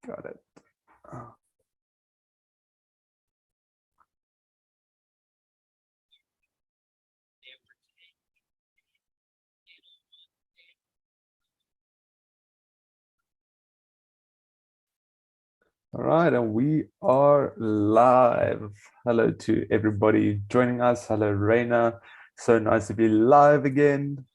Got it. All right, and we are live. Hello to everybody joining us. Hello, Reina. So nice to be live again.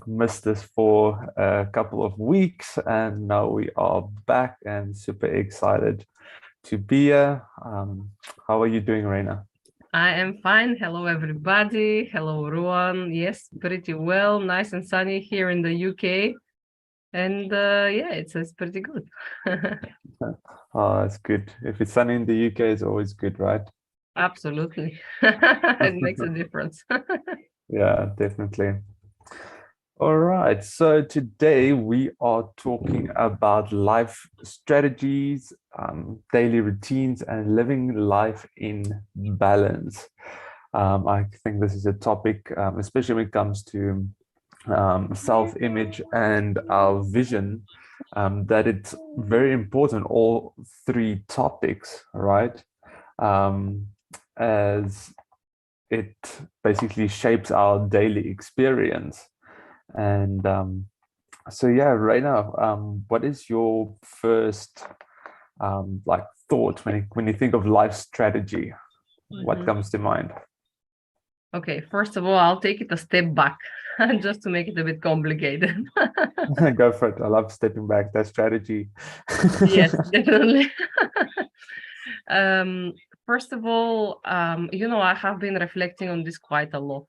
Missed this for a couple of weeks, and now we are back and super excited to be here. How are you doing, Reina? I am fine. Hello, everybody. Hello, Ruan. Yes, pretty well. Nice and sunny here in the UK. And yeah, it's pretty good. Oh, it's good. If it's sunny in the UK, it's always good, right? Absolutely. It makes a difference. Yeah, definitely. All right, so today we are talking about life strategies, daily routines, and living life in balance. I think this is a topic, especially when it comes to self-image and our vision, that it's very important, all three topics, right? As it basically shapes our daily experience. And so, yeah, right now, what is your first like thought when you think of life strategy? What comes to mind? Okay, first of all, I'll take it a step back just to make it a bit complicated. Go for it. I love stepping back. That strategy. Yes, definitely. First of all, I have been reflecting on this quite a lot,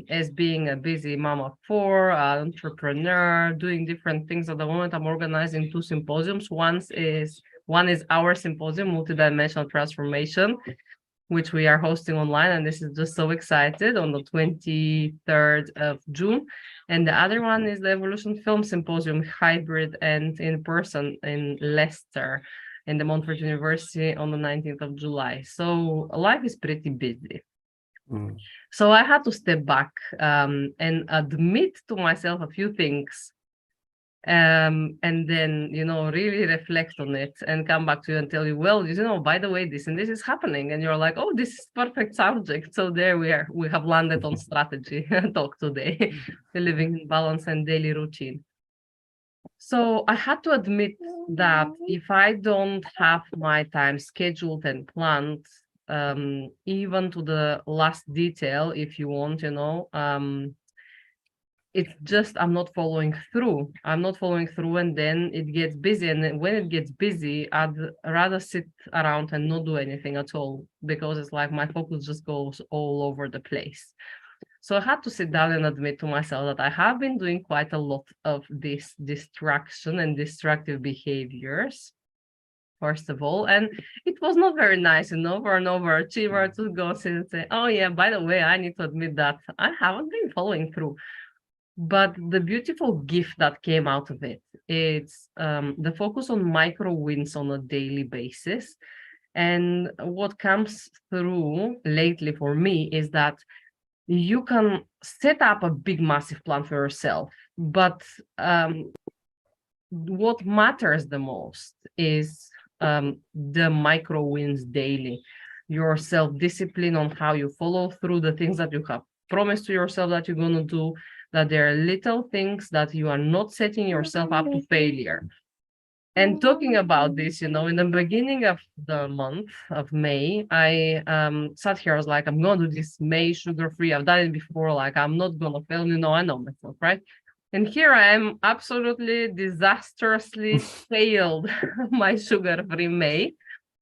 as being a busy mom of four, entrepreneur, doing different things at the moment. I'm organizing two symposiums. One is our symposium, Multidimensional Transformation, which we are hosting online, and this is just so excited, on the 23rd of June. And the other one is the Evolution Film Symposium, hybrid and in person in Leicester, in the Montfort University, on the 19th of July. So life is pretty busy. So I had to step back and admit to myself a few things, and then, really reflect on it and come back to you and tell you, well, by the way, this and this is happening. And you're like, oh, this is perfect subject. So there we are. We have landed on strategy talk today, the living in balance and daily routine. So I had to admit that if I don't have my time scheduled and planned, even to the last detail, if you want, it's just I'm not following through. And then it gets busy. And when it gets busy, I'd rather sit around and not do anything at all, because it's like my focus just goes all over the place. So I had to sit down and admit to myself that I have been doing quite a lot of this distraction and destructive behaviors, first of all. And it was not very nice, for an overachiever to go sit and say, oh yeah, by the way, I need to admit that I haven't been following through. But the beautiful gift that came out of it, it's the focus on micro wins on a daily basis. And what comes through lately for me is that you can set up a big, massive plan for yourself. But what matters the most is the micro wins daily, your self-discipline on how you follow through the things that you have promised to yourself that you're going to do, that there are little things that you are not setting yourself up to failure. And talking about this, in the beginning of the month of May, I sat here, I was like, I'm going to do this May sugar-free. I've done it before, like, I'm not going to fail, I know myself, right? And here I am, absolutely disastrously failed my sugar-free May.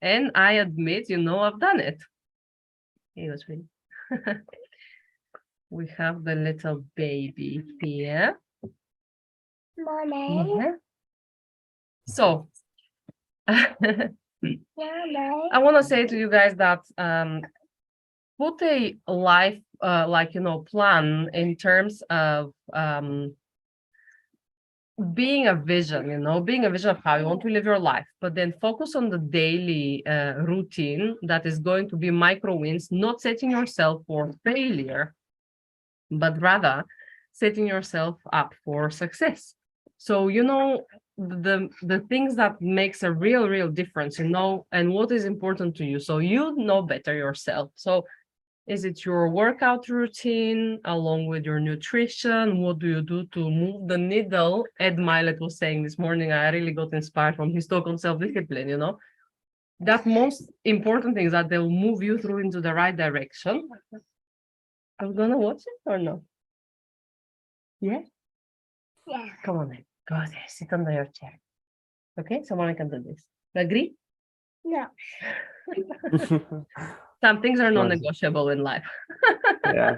And I admit, I've done it. It was really... We have the little baby here. Mommy. Yeah. So I want to say to you guys that put a life plan in terms of being a vision, of how you want to live your life, but then focus on the daily routine that is going to be micro wins, not setting yourself for failure, but rather setting yourself up for success. So, the things that makes a real difference, and what is important to you. So you know better yourself. So is it your workout routine along with your nutrition? What do you do to move the needle? Ed Milet was saying this morning, I really got inspired from his talk on self-discipline, that most important thing is that they'll move you through into the right direction. Are we gonna watch it or no? Yeah? Yeah. Come on then. Go there, sit under your chair. Okay, someone can do this. Agree? No. Some things are non-negotiable in life. Yeah.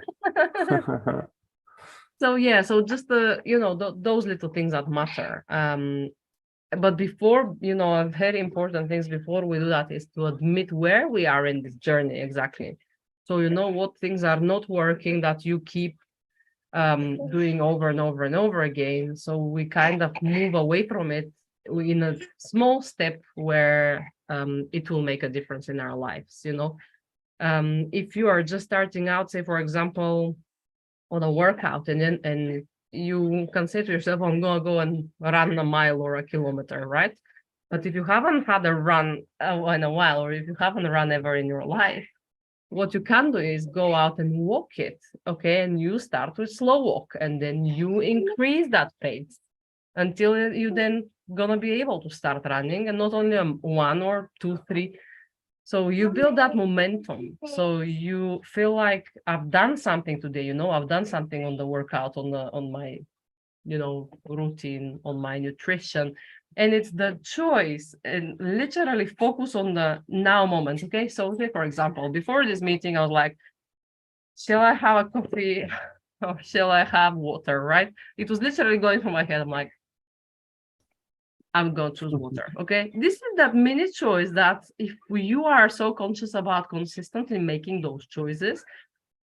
So just those little things that matter. But before, very important things before we do that is to admit where we are in this journey exactly. So what things are not working that you keep doing over and over and over again. So we kind of move away from it in a small step where it will make a difference in our lives. If you are just starting out, say for example, on a workout, and you can say to yourself, I'm gonna go and run a mile or a kilometer, right? But if you haven't had a run in a while, or if you haven't run ever in your life, what you can do is go out and walk it, okay? And you start with slow walk, and then you increase that pace until you then gonna be able to start running, and not only one or two, three. So you build that momentum. So you feel like I've done something today, I've done something on the workout, on my, routine, on my nutrition. And it's the choice and literally focus on the now moment. Okay. So say, for example, before this meeting, I was like, shall I have a coffee or shall I have water? Right. It was literally going through my head. I'm like, I'm going to choose water. Okay. This is that mini choice that if you are so conscious about consistently making those choices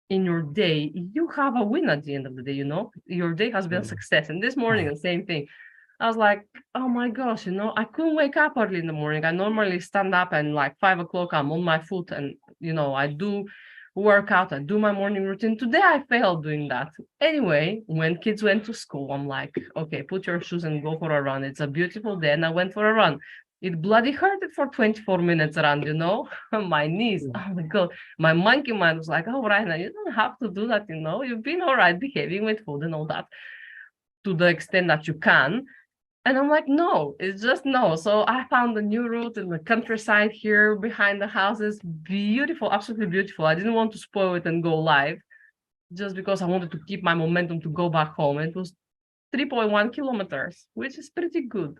in your day, you have a win at the end of the day, your day has been a success. And this morning, the same thing. I was like, oh my gosh, I couldn't wake up early in the morning. I normally stand up and like 5 o'clock, I'm on my foot and, I do workout, I do my morning routine. Today I failed doing that. Anyway, when kids went to school, I'm like, okay, put your shoes and go for a run. It's a beautiful day. And I went for a run. It bloody hurted for 24 minutes around, my knees. Oh my God. My monkey mind was like, oh, Raina, you don't have to do that, You've been all right behaving with food and all that to the extent that you can. And I'm like, no, it's just no. So I found a new route in the countryside here behind the houses. Beautiful, absolutely beautiful. I didn't want to spoil it and go live just because I wanted to keep my momentum to go back home. It was 3.1 kilometers, which is pretty good.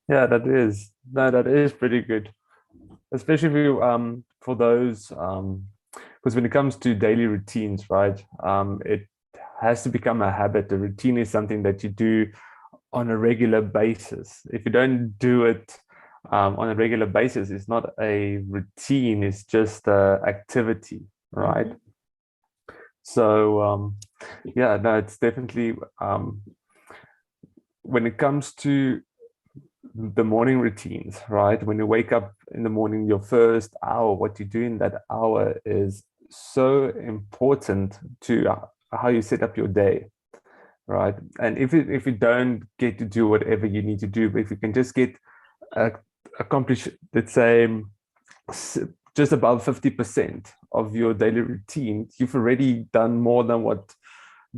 Yeah, that is pretty good, especially for those because when it comes to daily routines, right? It has to become a habit. A routine is something that you do on a regular basis. If you don't do it on a regular basis, it's not a routine, it's just a activity, right? So yeah, no, it's definitely when it comes to the morning routines, right? When you wake up in the morning, your first hour, what you do in that hour is so important to how you set up your day, right? And if you don't get to do whatever you need to do, but if you can just get accomplish, let's say, just above 50% of your daily routine, you've already done more than what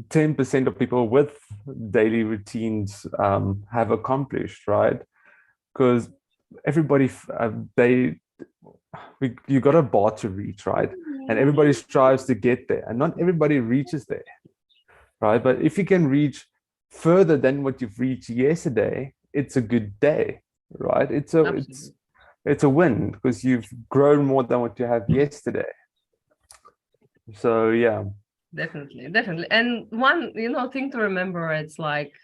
10% of people with daily routines have accomplished, right? Because everybody you got a bar to reach, right? And everybody strives to get there, and not everybody reaches there, right? But if you can reach further than what you've reached yesterday, it's a good day, right? It's a win because you've grown more than what you have yesterday. So yeah, definitely. And one thing to remember, it's like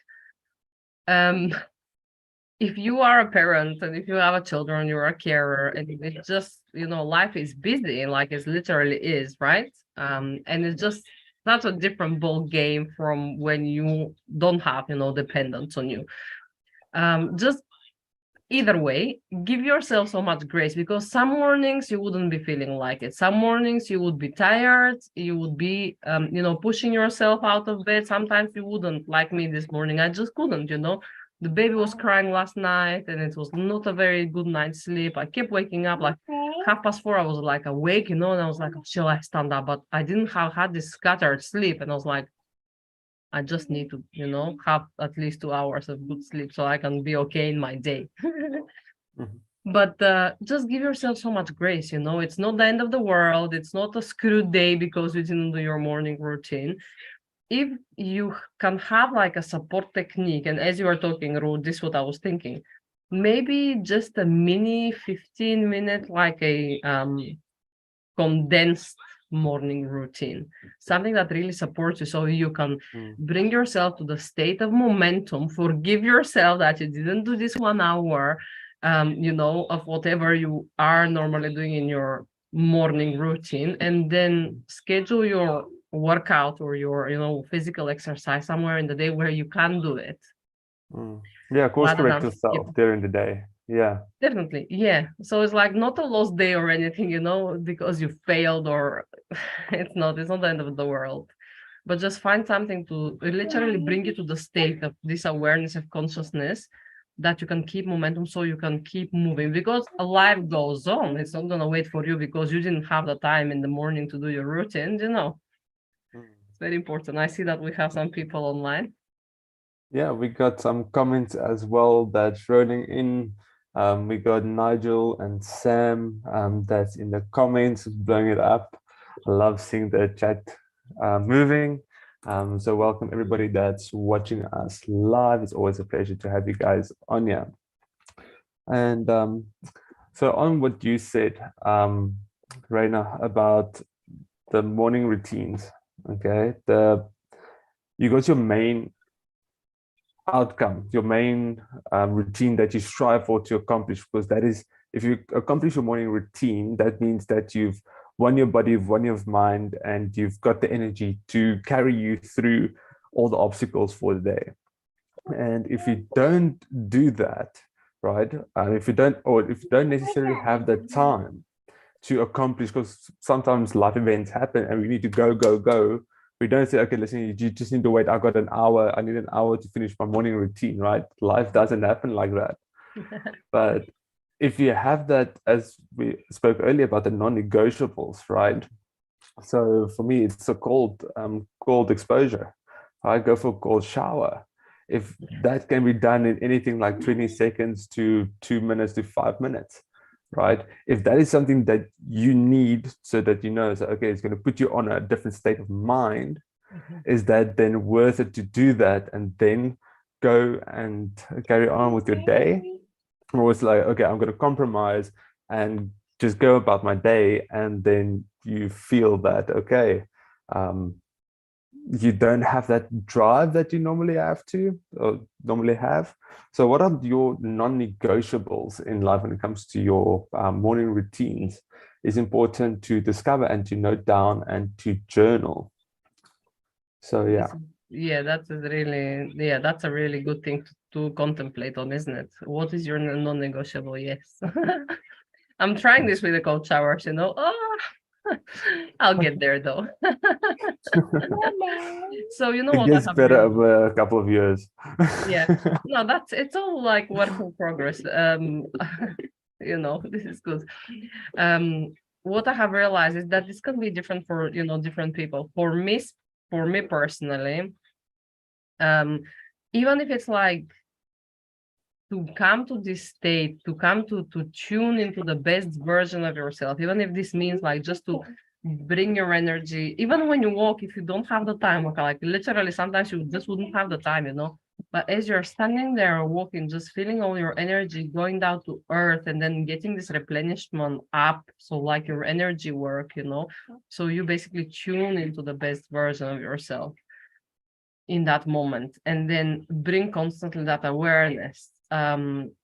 if you are a parent and if you have a children, you're a carer, and it's just life is busy, like it literally is, right? And it's just that's a different ball game from when you don't have dependents on you. Just either way, give yourself so much grace, because some mornings you wouldn't be feeling like it. Some mornings you would be tired, you would be pushing yourself out of bed. Sometimes you wouldn't. Like me this morning, I just couldn't. The baby was crying last night and it was not a very good night's sleep. I kept waking up like 4:30. I was like awake, and I was like, shall I stand up? But I didn't have had this scattered sleep, and I was like, I just need to, have at least 2 hours of good sleep so I can be okay in my day. Mhm. But just give yourself so much grace. It's not the end of the world. It's not a screwed day because you didn't do your morning routine. If you can have like a support technique, and as you were talking, Ruth, this is what I was thinking. Maybe just a mini 15-minute, like a condensed morning routine, something that really supports you so you can bring yourself to the state of momentum, forgive yourself that you didn't do this 1 hour of whatever you are normally doing in your morning routine, and then schedule your workout or your physical exercise somewhere in the day where you can do it, Mm. Yeah, course rather correct than skip. yourself during the day. Yeah. Definitely, yeah. So it's like not a lost day or anything, because you failed, or it's not the end of the world. But just find something to literally bring you to the state of this awareness of consciousness, that you can keep momentum so you can keep moving, because a life goes on. It's not gonna wait for you because you didn't have the time in the morning to do your routine. It's very important. I see that we have some people online. Yeah, we got some comments as well that's rolling in. We got Nigel and Sam that's in the comments, blowing it up. I love seeing the chat moving. So welcome everybody that's watching us live. It's always a pleasure to have you guys on here. And so on what you said, Reina, about the morning routines, okay? You got your main outcome, your main routine that you strive for to accomplish, because that is, if you accomplish your morning routine, that means that you've won your body, you've won your mind, and you've got the energy to carry you through all the obstacles for the day. And if you don't do that, right, if you don't necessarily have the time to accomplish, because sometimes life events happen and we need to go, go, go. We don't say, okay, listen, you just need to wait. I got an hour. I need an hour to finish my morning routine, right? Life doesn't happen like that. But if you have that, as we spoke earlier about the non-negotiables, right? So for me, it's a cold exposure. I go for a cold shower. If that can be done in anything like 20 seconds to 2 minutes to 5 minutes, right? If that is something that you need so that you know, so, okay, it's going to put you on a different state of mind, is that then worth it to do that and then go and carry on with your day? Or it's like, okay, I'm going to compromise and just go about my day, and then you feel that, okay, you don't have that drive that you normally have to or normally have. So what are your non-negotiables in life when it comes to your morning routines? Is important to discover and to note down and to journal. So yeah. That's a really good thing to contemplate on, isn't it? What is your non-negotiable? Yes. I'm trying this with the cold showers, Oh, I'll get there though. So It what I gets have better realized. over a couple of years. Yeah. No, it's all like work in progress. This is good. What I have realized is that this can be different for, different people. For me personally, even if it's like to come to this state, to come to tune into the best version of yourself, even if this means like just to bring your energy, even when you walk, if you don't have the time, okay, like literally sometimes you just wouldn't have the time, but as you're standing there walking, just feeling all your energy going down to earth and then getting this replenishment up, so like your energy work, so you basically tune into the best version of yourself in that moment, and then bring constantly that awareness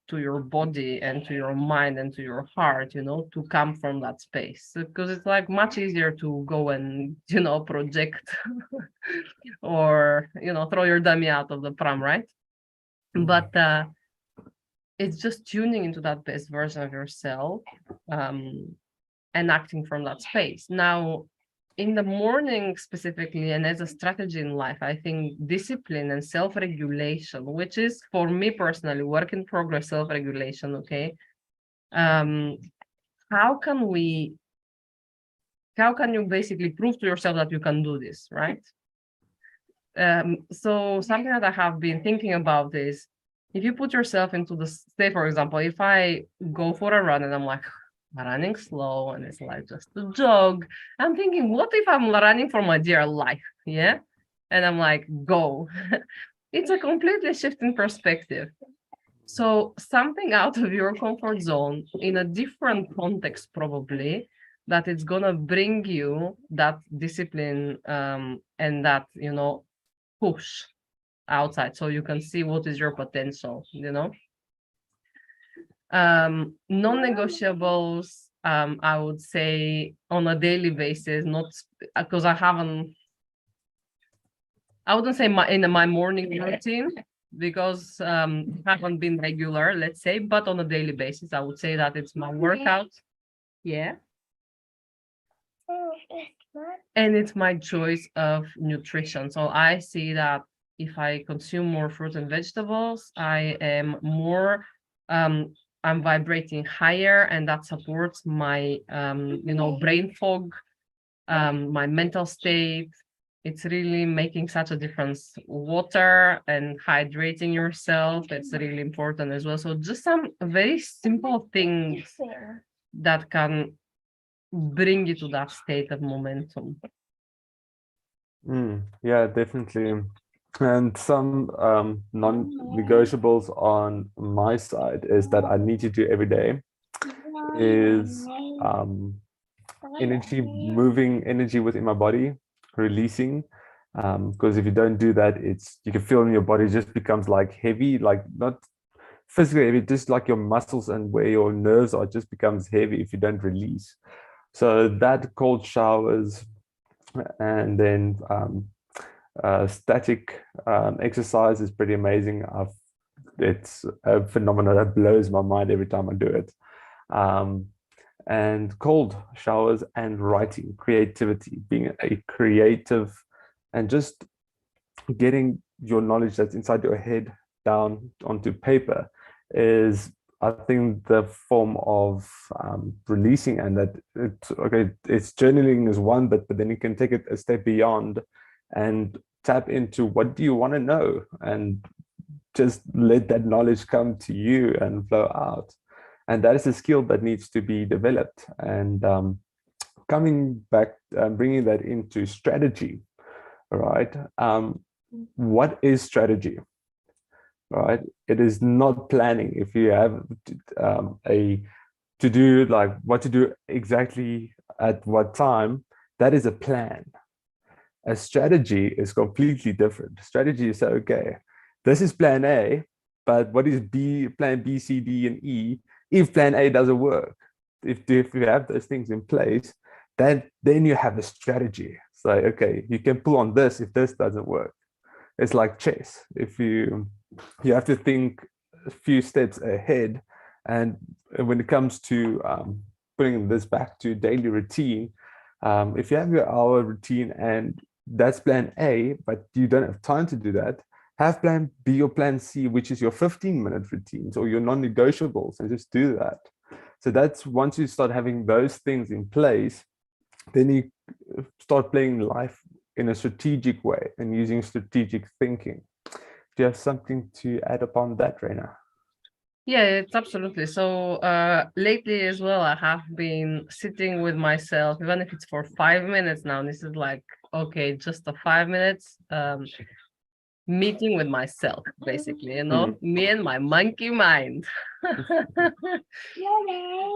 to your body and to your mind and to your heart, to come from that space, because it's like much easier to go and project or throw your dummy out of the pram, right? But it's just tuning into that best version of yourself, and acting from that space. Now, in the morning specifically, and as a strategy in life, I think discipline and self-regulation, which is for me personally, work in progress self-regulation, okay? How can you basically prove to yourself that you can do this, right? So something that I have been thinking about is, if you put yourself into the, say, for example, if I go for a run and I'm like running slow and it's like just a jog, I'm thinking, what if I'm running for my dear life? Yeah. And I'm like, go. It's a completely shift in perspective. So something out of your comfort zone in a different context, probably, that it's gonna bring you that discipline, and that, push outside, so you can see what is your potential, non-negotiables, I would say on a daily basis, not because I wouldn't say in my morning routine, because haven't been regular, let's say, but on a daily basis, I would say that it's my workout. Yeah. And it's my choice of nutrition. So I see that if I consume more fruit and vegetables, I am more, I'm vibrating higher, and that supports my, brain fog, my mental state. It's really making such a difference. Water and hydrating yourself, it's really important as well. So just some very simple things that can bring you to that state of momentum. Yeah, definitely. And some non-negotiables on my side is that I need to do every day is energy, moving energy within my body, releasing. Because if you don't do that, you can feel in your body just becomes like heavy, like not physically heavy, just like your muscles and where your nerves are just becomes heavy if you don't release. So that cold showers, and then static exercise is pretty amazing. It's a phenomenon that blows my mind every time I do it. And cold showers and writing, creativity, being a creative, and just getting your knowledge that's inside your head down onto paper is, I think, the form of releasing. And that it's journaling is one, but then you can take it a step beyond and tap into what do you want to know, and just let that knowledge come to you and flow out. And that is a skill that needs to be developed. And coming back, bringing that into strategy, right? What is strategy? Right? It is not planning. If you have a to do, like what to do exactly at what time, that is a plan. A strategy is completely different. Strategy is, okay, this is plan A, but what is plan B, C, D, and E if plan A doesn't work? If you have those things in place, then you have a strategy. So, okay, you can pull on this if this doesn't work. It's like chess. If you have to think a few steps ahead. And when it comes to putting this back to daily routine, if you have your hour routine and that's plan A, but you don't have time to do that, have plan B or plan C, which is your 15-minute routines or your non-negotiables, and just do that. So that's, once you start having those things in place, then you start playing life in a strategic way and using strategic thinking. Do you have something to add upon that, Reina? Yeah, it's absolutely. So lately as well, I have been sitting with myself, even if it's for 5 minutes now. This is like, okay, just a 5 minutes meeting with myself, basically, me and my monkey mind.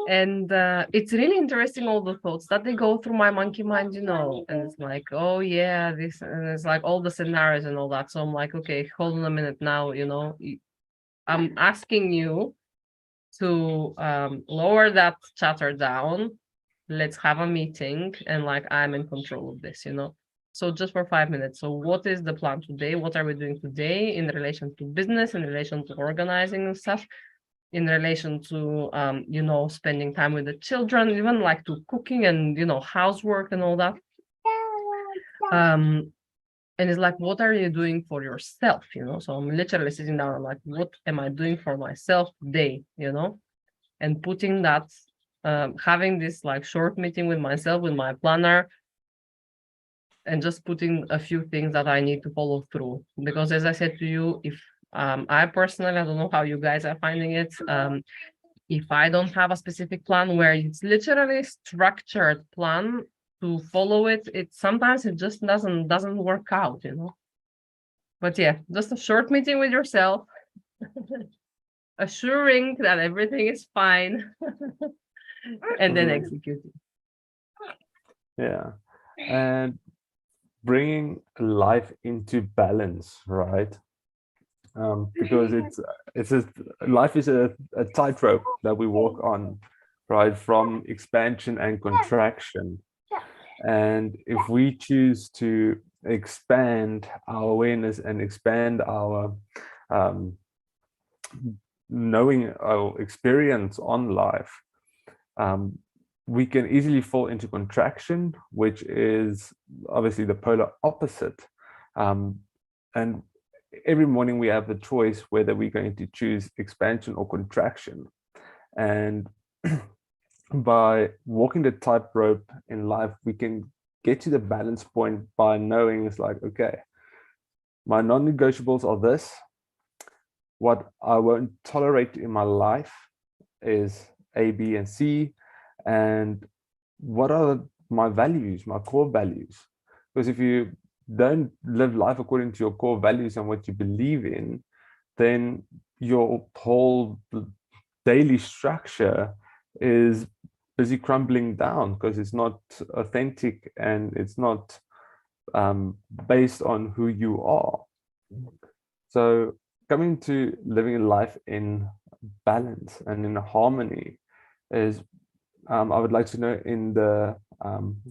And it's really interesting, all the thoughts that they go through my monkey mind, and it's like, oh yeah, this, and it's like all the scenarios and all that. So I'm like, okay, hold on a minute now, I'm asking you to lower that chatter down. Let's have a meeting, and like, I'm in control of this, So just for 5 minutes. So what is the plan today? What are we doing today in relation to business, in relation to organizing and stuff? in relation to spending time with the children, even like to cooking and housework and all that. And it's like, what are you doing for yourself? So I'm literally sitting down, I'm like, what am I doing for myself today? And putting that, having this like short meeting with myself, with my planner, and just putting a few things that I need to follow through. Because as I said to you, if I personally, I don't know how you guys are finding it. If I don't have a specific plan where it's literally a structured plan to follow it, sometimes it just doesn't work out. But yeah, just a short meeting with yourself, assuring that everything is fine, and then executing. Yeah. And bringing life into balance, right? Because life is a tightrope that we walk on, right? From expansion and contraction. And if we choose to expand our awareness and expand our knowing, our experience on life, we can easily fall into contraction, which is obviously the polar opposite. And every morning we have the choice whether we're going to choose expansion or contraction. And by walking the tightrope in life, we can get to the balance point by knowing it's like, okay, my non-negotiables are this. What I won't tolerate in my life is A, B, and C. And what are my values, my core values? Because if you don't live life according to your core values and what you believe in, then your whole daily structure is busy crumbling down because it's not authentic and it's not based on who you are. So coming to living life in balance and in harmony is, I would like to know in the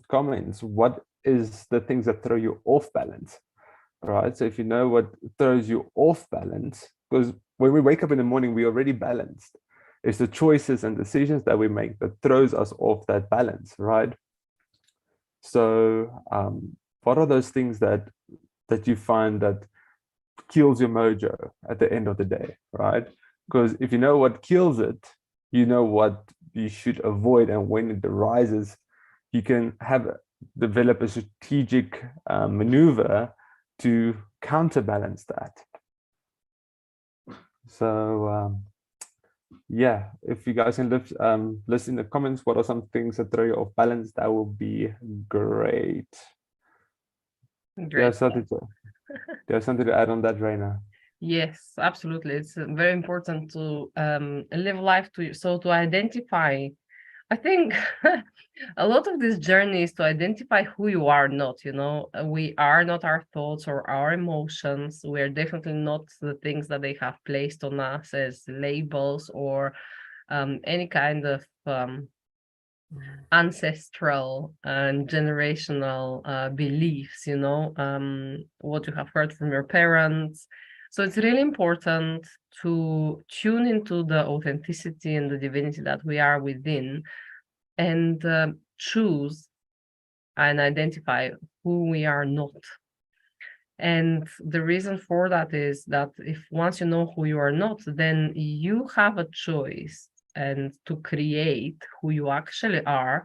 comments, what is the things that throw you off balance? All right. So if you know what throws you off balance, because when we wake up in the morning, we're already balanced. It's the choices and decisions that we make that throws us off that balance, right? So what are those things that you find that kills your mojo at the end of the day, right? Because if you know what kills it, you know what you should avoid, and when it arises, you can develop a strategic maneuver to counterbalance that. So yeah, if you guys can list in the comments what are some things that throw you off balance, that will be great. Great. There's something to add on that, Raina? Yes, absolutely. It's very important to live life to identify. I think a lot of this journey is to identify who you are not. We are not our thoughts or our emotions. We're definitely not the things that they have placed on us as labels or any kind of ancestral and generational beliefs, what you have heard from your parents. So it's really important to tune into the authenticity and the divinity that we are within, and choose and identify who we are not. And the reason for that is that if once you know who you are not, then you have a choice and to create who you actually are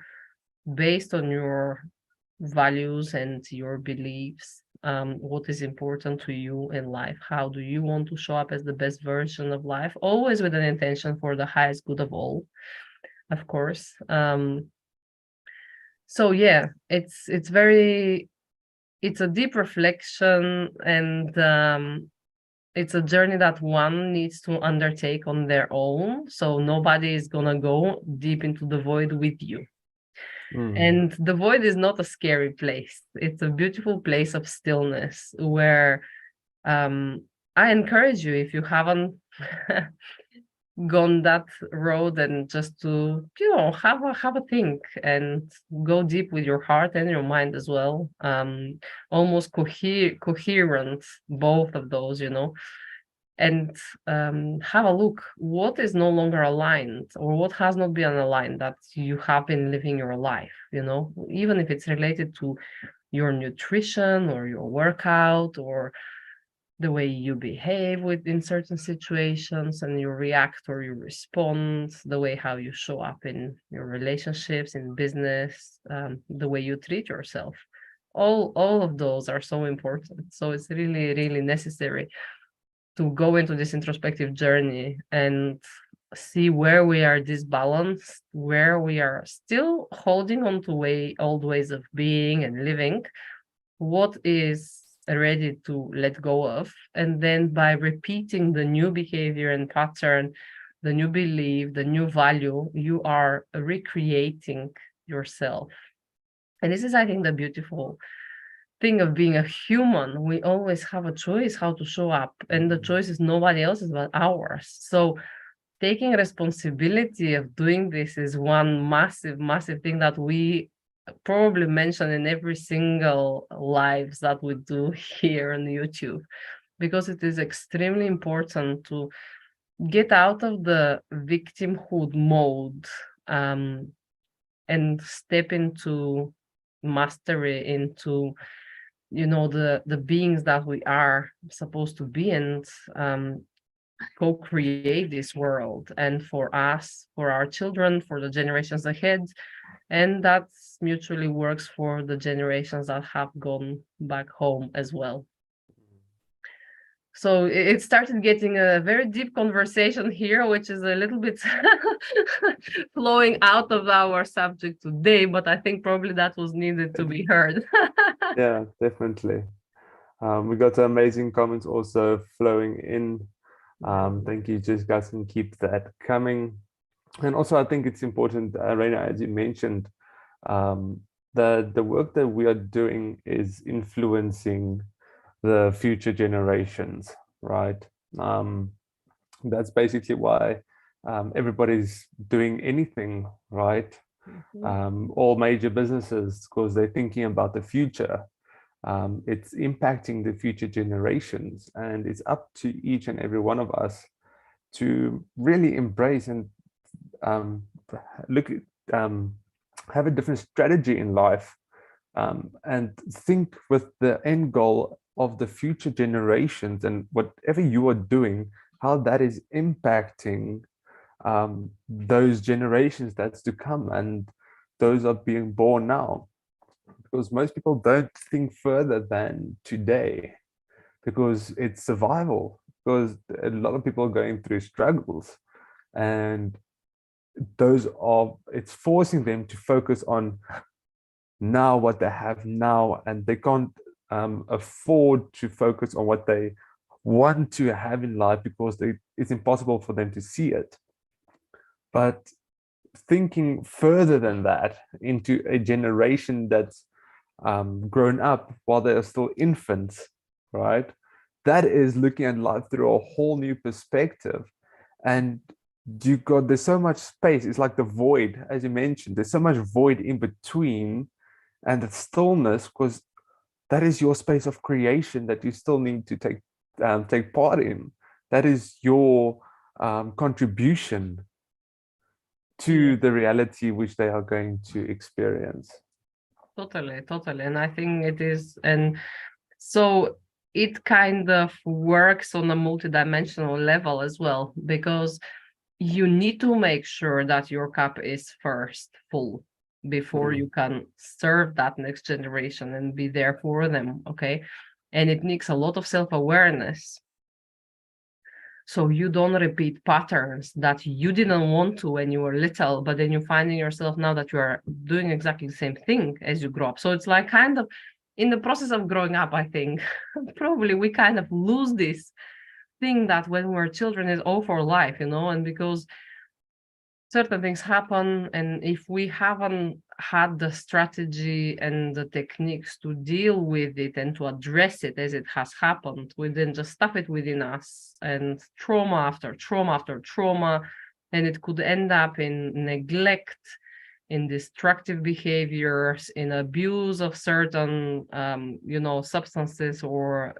based on your values and your beliefs. What is important to you in life? How do you want to show up as the best version of life? Always with an intention for the highest good of all, of course. So yeah, it's a deep reflection, and it's a journey that one needs to undertake on their own. So nobody is gonna go deep into the void with you. And the void is not a scary place. It's a beautiful place of stillness where I encourage you, if you haven't gone that road, and just to have a think and go deep with your heart and your mind as well, almost coherent, both of those, and have a look what is no longer aligned or what has not been aligned that you have been living your life, even if it's related to your nutrition or your workout or the way you behave in certain situations and you react or you respond, the way how you show up in your relationships, in business, the way you treat yourself. All of those are so important. So it's really, really necessary to go into this introspective journey and see where we are disbalanced, where we are still holding on to old ways of being and living, what is ready to let go of. And then by repeating the new behavior and pattern, the new belief, the new value, you are recreating yourself. And this is, I think, the beautiful thing of being a human. We always have a choice how to show up, and the choice is nobody else's but ours. So taking responsibility of doing this is one massive, massive thing that we probably mention in every single lives that we do here on YouTube, because it is extremely important to get out of the victimhood mode, and step into mastery, into the beings that we are supposed to be, and co-create this world, and for us, for our children, for the generations ahead, and that mutually works for the generations that have gone back home as well. So it started getting a very deep conversation here, which is a little bit flowing out of our subject today, but I think probably that was needed to be heard. Yeah, definitely. We got amazing comments also flowing in. Thank you, just guys, and keep that coming. And also, I think it's important, Reina, as you mentioned, the work that we are doing is influencing the future generations, right? That's basically why everybody's doing anything, right? All major businesses, because they're thinking about the future. It's impacting the future generations, and it's up to each and every one of us to really embrace and look at, have a different strategy in life, and think with the end goal of the future generations and whatever you are doing, how that is impacting those generations that's to come, and those are being born now. Because most people don't think further than today, because it's survival, because a lot of people are going through struggles, and it's forcing them to focus on now, what they have now, and they can't afford to focus on what they want to have in life, because it's impossible for them to see it. But thinking further than that into a generation that's grown up while they are still infants, right? That is looking at life through a whole new perspective. And there's so much space. It's like the void, as you mentioned, there's so much void in between, and the stillness, because that is your space of creation that you still need to take part in. That is your contribution to the reality which they are going to experience. Totally. And I think it is. And so it kind of works on a multidimensional level as well, because you need to make sure that your cup is first full before you can serve that next generation and be there for them. Okay. And it needs a lot of self-awareness, so you don't repeat patterns that you didn't want to when you were little, but then you're finding yourself now that you are doing exactly the same thing as you grow up. So it's like kind of in the process of growing up, I think probably we kind of lose this thing that when we're children is all for life, and because certain things happen, and if we haven't had the strategy and the techniques to deal with it and to address it as it has happened, we then just stuff it within us, and trauma after trauma after trauma, and it could end up in neglect, in destructive behaviors, in abuse of certain substances, or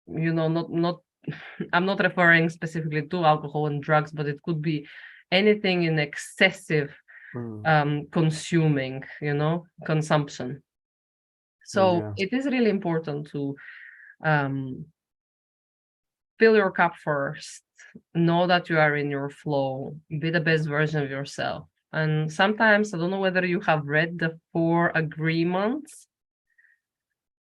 not I'm not referring specifically to alcohol and drugs, but it could be anything in excessive consuming, consumption. So Yeah. it is really important to fill your cup first, know that you are in your flow, be the best version of yourself. And sometimes, I don't know whether you have read the Four Agreements,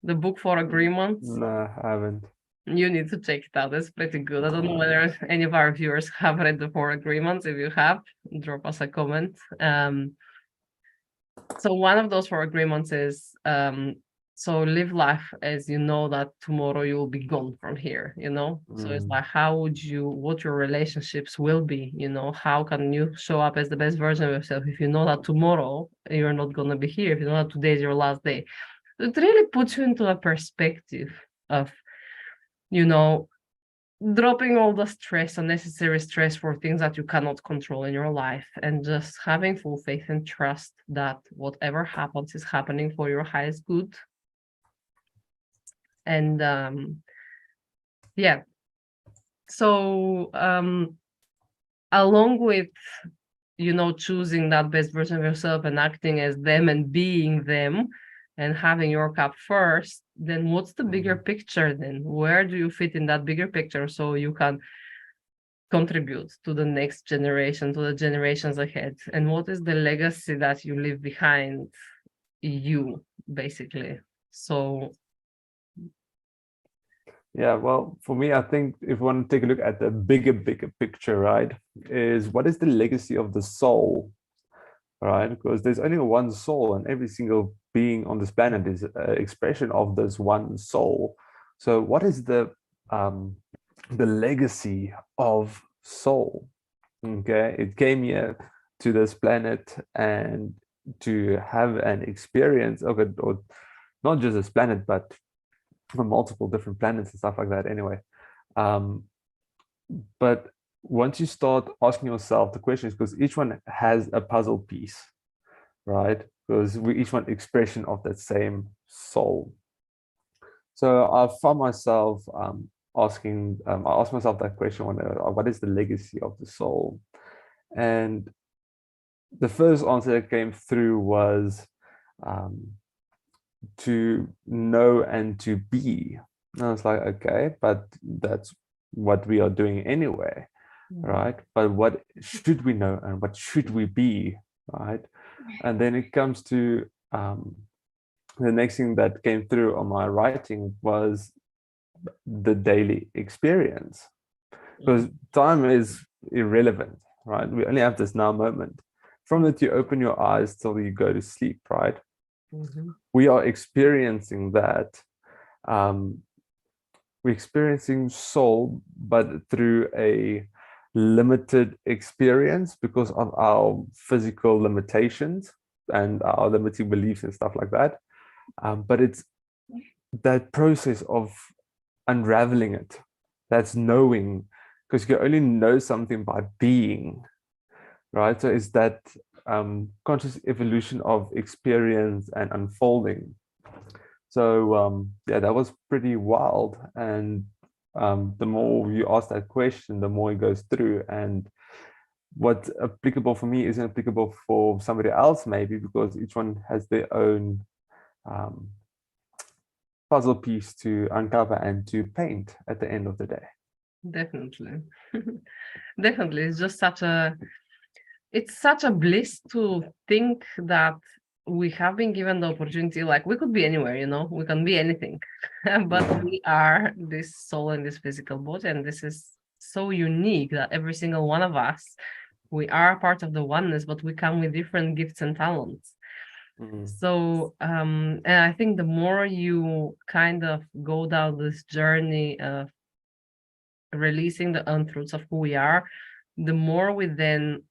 the book Four Agreements. No, I haven't. You need to check it out. It's pretty good. I don't know whether any of our viewers have read the Four Agreements. If you have, drop us a comment. So one of those Four Agreements is so live life as you know that tomorrow you will be gone from here, So it's like, what your relationships will be, how can you show up as the best version of yourself if you know that tomorrow you're not going to be here, if you know that today is your last day. It really puts you into a perspective of, dropping all the stress, unnecessary stress for things that you cannot control in your life, and just having full faith and trust that whatever happens is happening for your highest good. And yeah, so along with choosing that best version of yourself and acting as them and being them and having your cup first, then what's the bigger picture then? Where do you fit in that bigger picture so you can contribute to the next generation, to the generations ahead? And what is the legacy that you leave behind you, basically? So Yeah, well, for me, I think if we want to take a look at the bigger picture, right, is what is the legacy of the soul, right? Because there's only one soul, and every single being on this planet is an expression of this one soul. So, what is the legacy of soul? Okay, it came here to this planet and to have an experience of it, or not just this planet, but from multiple different planets and stuff like that anyway. But once you start asking yourself the questions, because each one has a puzzle piece, right? Because we each want expression of that same soul. So I found myself asking, I asked myself that question, what is the legacy of the soul? And the first answer that came through was to know and to be. And I was like, okay, but that's what we are doing anyway, right? But what should we know and what should we be, right? And then it comes to the next thing that came through on my writing was the daily experience, because time is irrelevant, right? We only have this now moment. From that you open your eyes till you go to sleep, right? We are experiencing that. We're experiencing soul, but through a limited experience because of our physical limitations and our limiting beliefs and stuff like that. But it's that process of unraveling it, that's knowing, because you can only know something by being, right? So it's that conscious evolution of experience and unfolding. So yeah, that was pretty wild. And the more you ask that question, the more it goes through. And what's applicable for me isn't applicable for somebody else, maybe, because each one has their own puzzle piece to uncover and to paint at the end of the day. Definitely. Definitely. It's such a bliss to think that we have been given the opportunity, like we could be anywhere, we can be anything, but we are this soul in this physical body, and this is so unique that every single one of us, we are part of the oneness, but we come with different gifts and talents. So and I think the more you kind of go down this journey of releasing the untruths of who we are, the more we then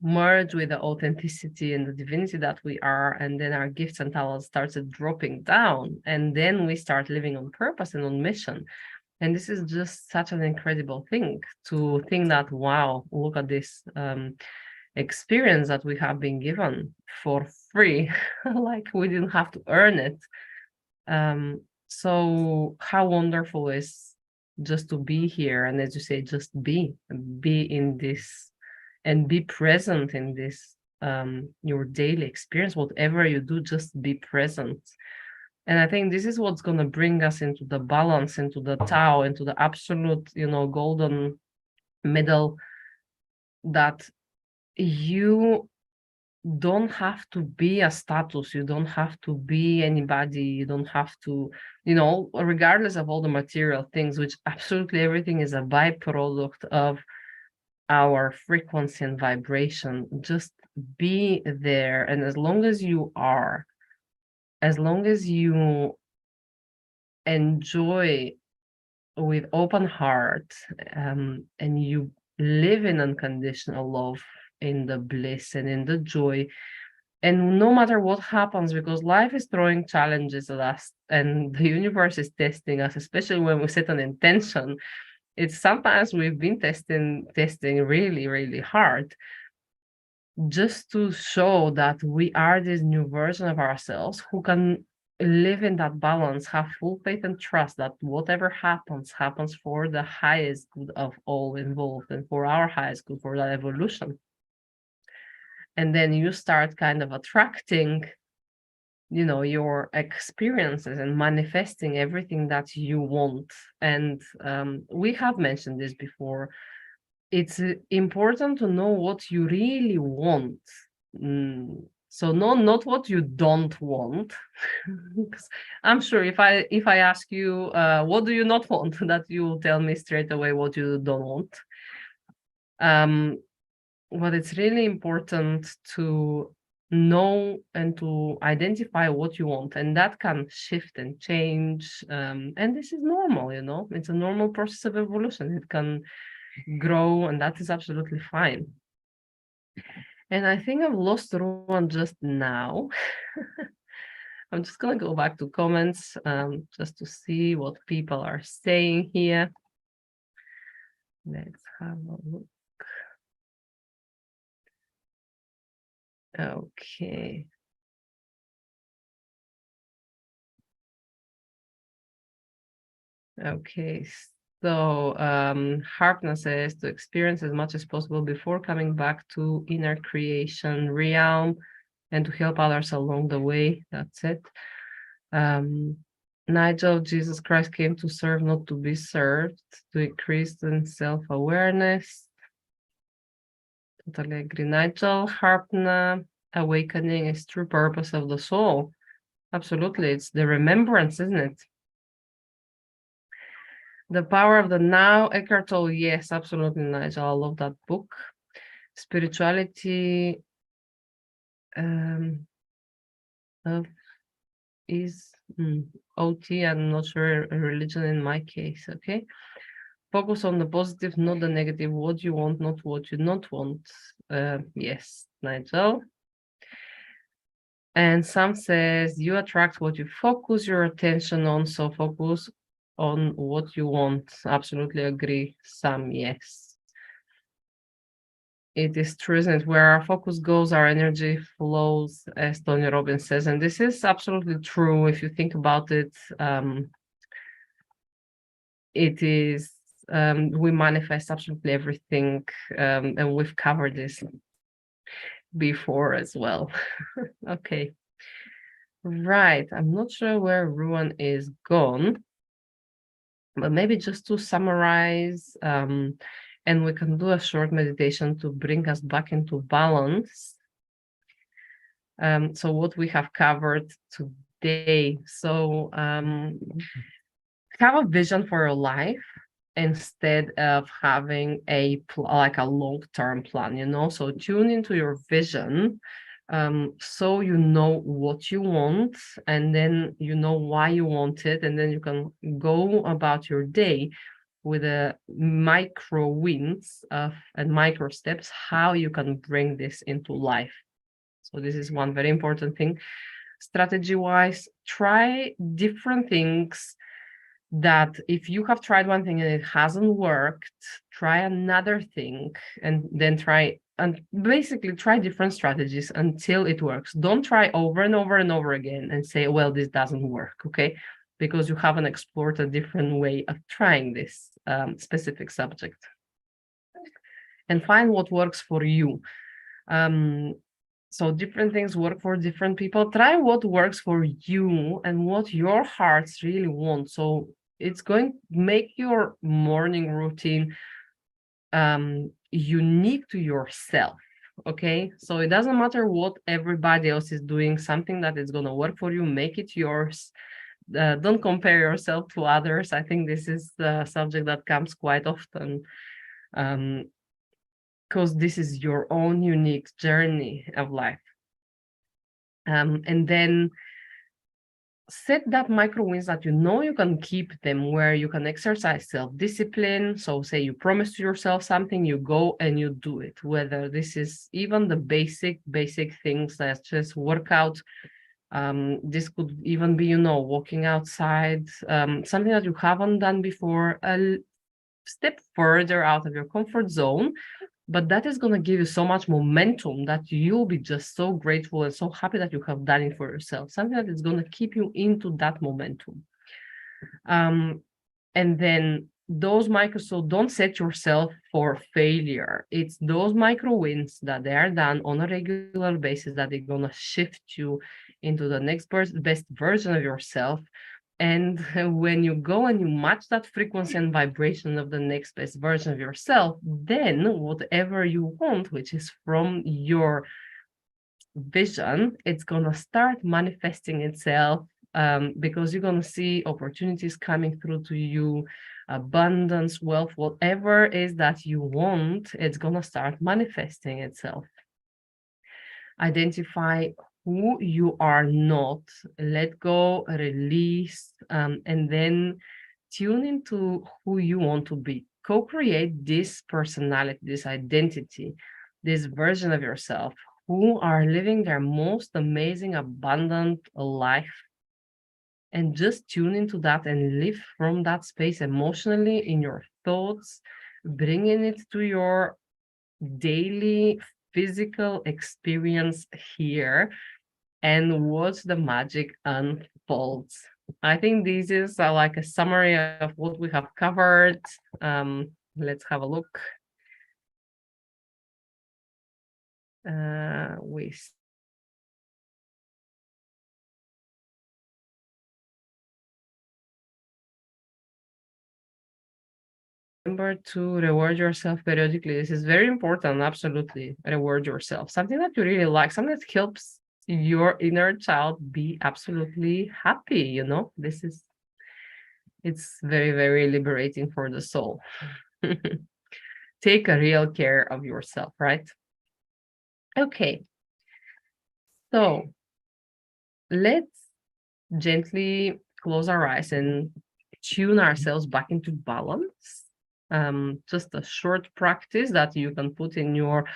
merge with the authenticity and the divinity that we are, and then our gifts and talents started dropping down, and then we start living on purpose and on mission. And this is just such an incredible thing to think that, wow, look at this experience that we have been given for free. Like we didn't have to earn it. So how wonderful is just to be here. And as you say, just be in this and be present in this, your daily experience, whatever you do, just be present. And I think this is what's going to bring us into the balance, into the Tao, into the absolute, golden middle, that you don't have to be a status, you don't have to be anybody, you don't have to, regardless of all the material things, which absolutely everything is a byproduct of our frequency and vibration. Just be there. And as long as you are, as long as you enjoy with open heart, and you live in unconditional love, in the bliss and in the joy, and no matter what happens, because life is throwing challenges at us and the universe is testing us, especially when we set an intention. It's sometimes we've been testing really, really hard, just to show that we are this new version of ourselves who can live in that balance, have full faith and trust that whatever happens for the highest good of all involved and for our highest good, for that evolution. And then you start kind of attracting, your experiences and manifesting everything that you want. And we have mentioned this before. It's important to know what you really want. So no, not what you don't want. I'm sure if I ask you, what do you not want, that you will tell me straight away what you don't want. But it's really important to know and to identify what you want, and that can shift and change. And this is normal, it's a normal process of evolution. It can grow, and that is absolutely fine. And I think I've lost Ruan just now. I'm just gonna go back to comments, just to see what people are saying here. Let's have a look. Okay. Okay, so Harpna says to experience as much as possible before coming back to inner creation realm and to help others along the way. That's it. Nigel, Jesus Christ came to serve, not to be served, to increase in self-awareness. Totally agree. Nigel, Harpna, awakening is true purpose of the soul. Absolutely, it's the remembrance, isn't it? The Power of the Now, Eckhart Tolle. Yes, absolutely, Nigel. I love that book. Spirituality is OT. I'm not sure a religion in my case. Okay. Focus on the positive, not the negative. What you want, not what you not want. Yes, Nigel. And Sam says you attract what you focus your attention on. So focus on what you want. Absolutely agree, Sam. Yes. It is true, isn't it? Where our focus goes, our energy flows, as Tony Robbins says. And this is absolutely true. If you think about it, it is, we manifest absolutely everything. And we've covered this before as well. Okay. Right. I'm not sure where Ruan is gone, but maybe just to summarize, and we can do a short meditation to bring us back into balance. So what we have covered today. So have a vision for your life instead of having like a long-term plan, so tune into your vision, so you know what you want, and then you know why you want it, and then you can go about your day with a micro wins and micro steps, how you can bring this into life. So this is one very important thing. Strategy wise, try different things, that if you have tried one thing and it hasn't worked, try another thing, and then basically try different strategies until it works. Don't try over and over and over again and say, well, this doesn't work, okay? because you haven't explored a different way of trying this specific subject. And find what works for you. So different things work for different people. Try what works for you and what your hearts really want. So it's going to make your morning routine unique to yourself. Okay, so it doesn't matter what everybody else is doing, something that is going to work for you, make it yours. Don't compare yourself to others. I think this is the subject that comes quite often, because this is your own unique journey of life. And then set that micro wins that you know you can keep them, where you can exercise self-discipline. So say you promise to yourself something, you go and you do it, whether this is even the basic things that just workout. This could even be, walking outside, something that you haven't done before, a step further out of your comfort zone. But that is going to give you so much momentum that you'll be just so grateful and so happy that you have done it for yourself. Something that is going to keep you into that momentum. And then those so don't set yourself for failure. It's those micro wins that they are done on a regular basis that they're going to shift you into the next best version of yourself. And when you go and you match that frequency and vibration of the next best version of yourself, then whatever you want, which is from your vision, it's going to start manifesting itself, because you're going to see opportunities coming through to you, abundance, wealth, whatever it is that you want, it's going to start manifesting itself. Identify who you are not, let go, release, and then tune into who you want to be. Co-create this personality, this identity, this version of yourself who are living their most amazing, abundant life. And just tune into that and live from that space emotionally in your thoughts, bringing it to your daily physical experience here, and watch the magic unfolds. I think this is like a summary of what we have covered. Let's have a look. We remember to reward yourself periodically. This is very important. Absolutely, reward yourself. Something that you really like, something that helps your inner child be absolutely happy. It's very, very liberating for the soul. Take a real care of yourself, right? Okay. So let's gently close our eyes and tune ourselves back into balance. Just a short practice that you can put in your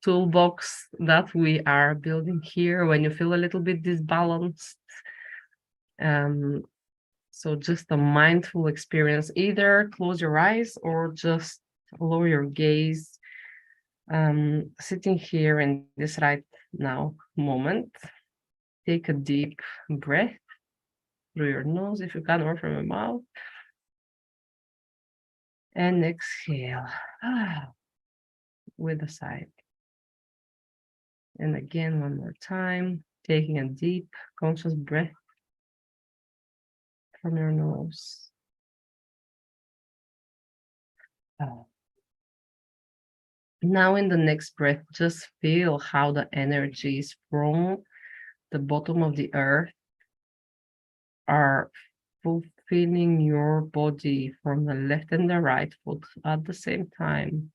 toolbox that we are building here when you feel a little bit disbalanced. So just a mindful experience. Either close your eyes or just lower your gaze. Sitting here in this right now moment, take a deep breath through your nose if you can, or from your mouth. And exhale with a sigh. And again, one more time, taking a deep, conscious breath from your nose. Now in the next breath, just feel how the energies from the bottom of the earth are fulfilling your body from the left and the right foot at the same time,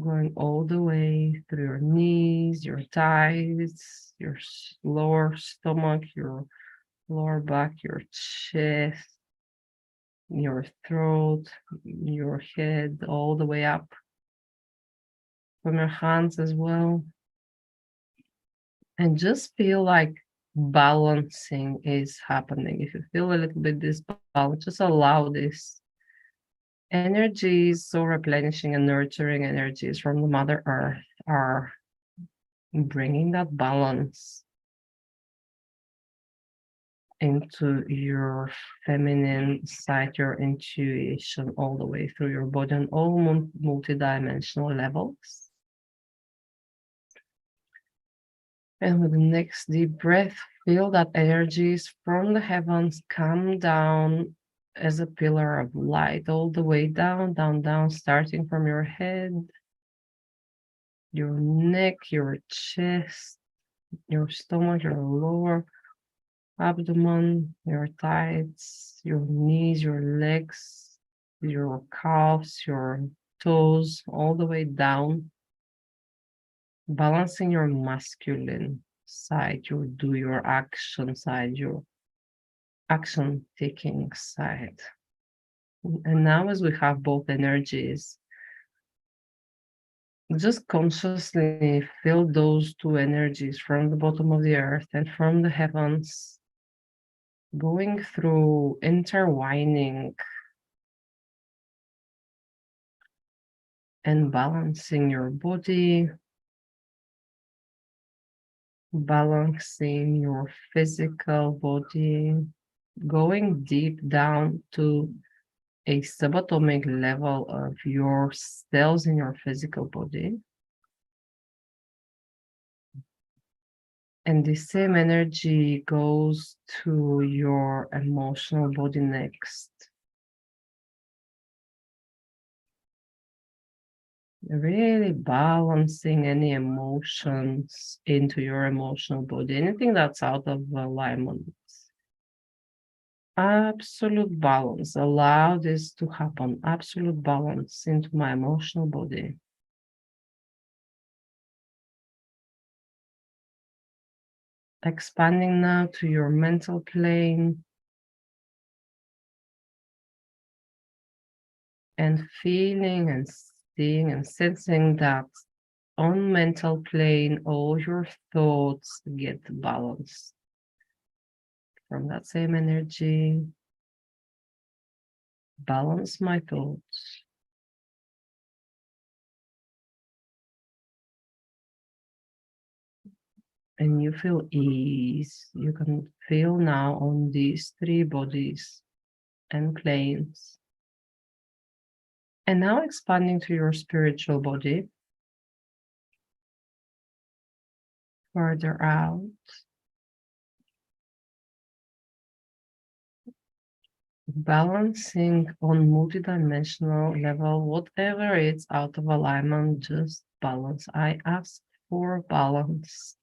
going all the way through your knees, your thighs, your lower stomach, your lower back, your chest, your throat, your head, all the way up from your hands as well. And just feel like balancing is happening. If you feel a little bit disbalanced, just allow this. Energies, so replenishing and nurturing energies from the Mother Earth are bringing that balance. into your feminine side, your intuition, all the way through your body on all multidimensional levels. And with the next deep breath, feel that energies from the heavens come down as a pillar of light, all the way down, down, down, starting from your head, your neck, your chest, your stomach, your lower abdomen, your thighs, your knees, your legs, your calves, your toes, all the way down, balancing your masculine side, your action side, your action taking side. And now, as we have both energies, just consciously feel those two energies from the bottom of the earth and from the heavens going through, intertwining and balancing your body, balancing your physical body, going deep down to a subatomic level of your cells in your physical body. And the same energy goes to your emotional body next. Really balancing any emotions into your emotional body, anything that's out of alignment. Absolute balance. Allow this to happen. Absolute balance into my emotional body. Expanding now to your mental plane. And feeling and seeing and sensing that on mental plane, all your thoughts get balanced from that same energy. Balance my thoughts. And you feel ease. You can feel now on these three bodies and planes. And now expanding to your spiritual body. Further out. Balancing on multidimensional level, whatever is out of alignment, just balance. I ask for balance.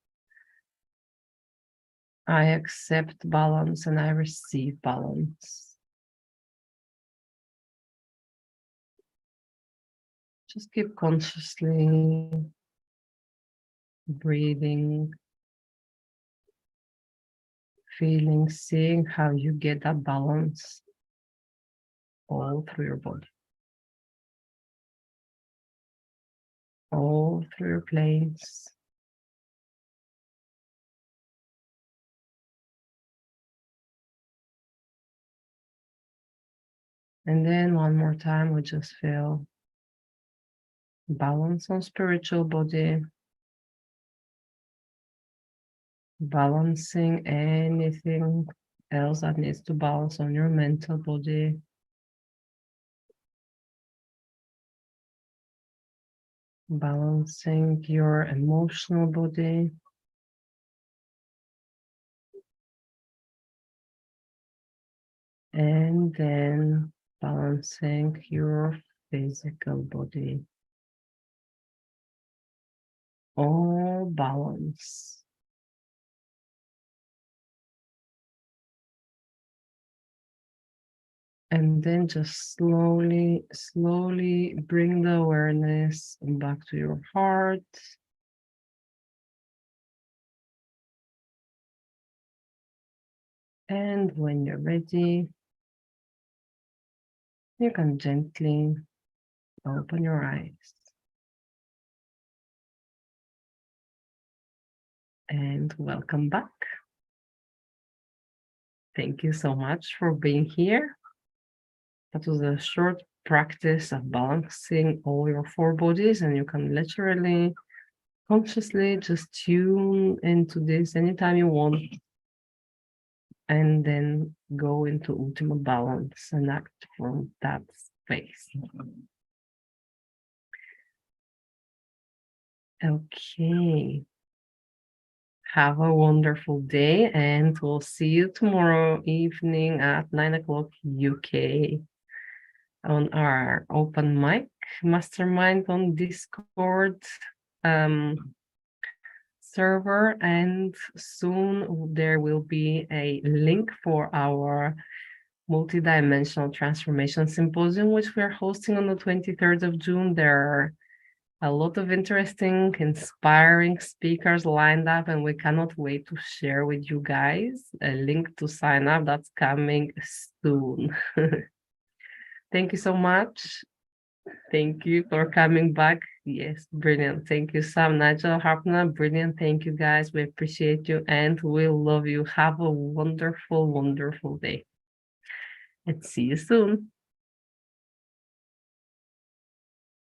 I accept balance and I receive balance. Just keep consciously breathing, feeling, seeing how you get that balance all through your body, all through your planes. And then one more time, we just feel balance on spiritual body, balancing anything else that needs to balance on your mental body. Balancing your emotional body. And then balancing your physical body. All balance. And then just slowly, slowly bring the awareness back to your heart. And when you're ready, you can gently open your eyes. And welcome back. Thank you so much for being here. That was a short practice of balancing all your four bodies, and you can literally, consciously just tune into this anytime you want. and then go into ultimate balance and act from that space. Okay. Have a wonderful day, and we'll see you tomorrow evening at 9 o'clock UK on our open mic mastermind on Discord server, and soon there will be a link for our multidimensional transformation symposium, which we are hosting on the 23rd of June. There are a lot of interesting, inspiring speakers lined up, and we cannot wait to share with you guys a link to sign up. That's coming soon. Thank you so much. Thank you for coming back. Yes, brilliant. Thank you, Sam, Nigel, Harpna. Brilliant. Thank you, guys. We appreciate you and we love you. Have a wonderful, wonderful day. And see you soon.